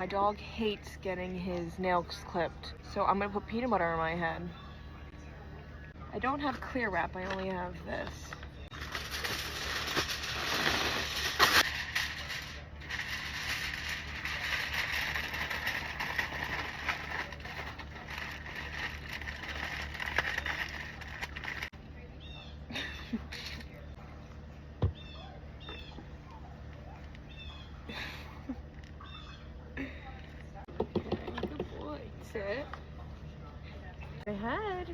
My dog hates getting his nails clipped, so I'm gonna put peanut butter on my head. I don't have clear wrap, I only have this. Good boy. Sit. My head.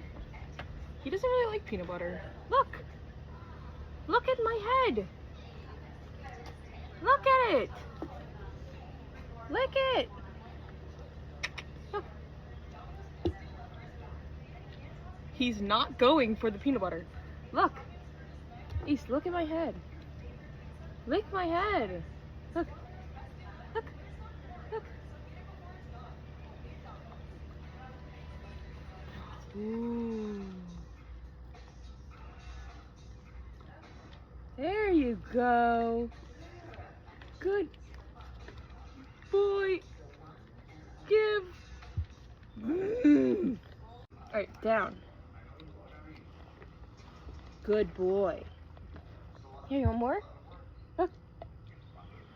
He doesn't really like peanut butter. Look! Look at my head! Look at it! Lick it! Look. He's not going for the peanut butter. Look! Ace, look at my head. Lick my head! Look! Look! Look! Ooh. There you go. Good boy. Give. Alright, down. Good boy. Here, you want more? Look.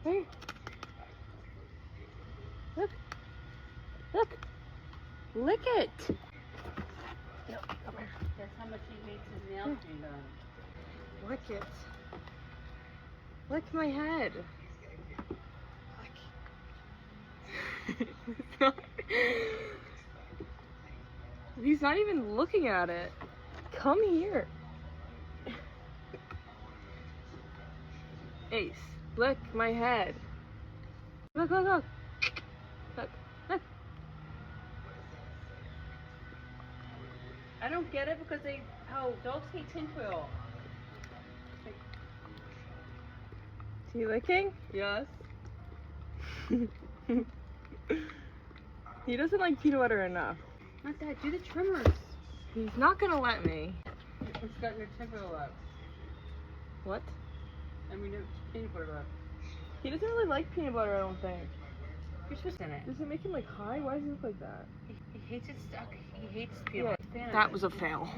Here. Look. Look. Lick it. No, come here. That's how much he hates his nails being done. Lick it. Lick my head. Lick. He's not even looking at it. Come here. Ace, lick my head. Look, look, look. Look, look. I don't get it because dogs hate tinfoil. Is he licking? Yes. He doesn't like peanut butter enough. Not that. Do the trimmers. He's not gonna let me. It's got your tinfoil left. What? I mean, no peanut butter left. He doesn't really like peanut butter, I don't think. You're supposed to in it. Does it make him like high? Why does he look like that? He hates it stuck. He hates peanut butter. That was a fail.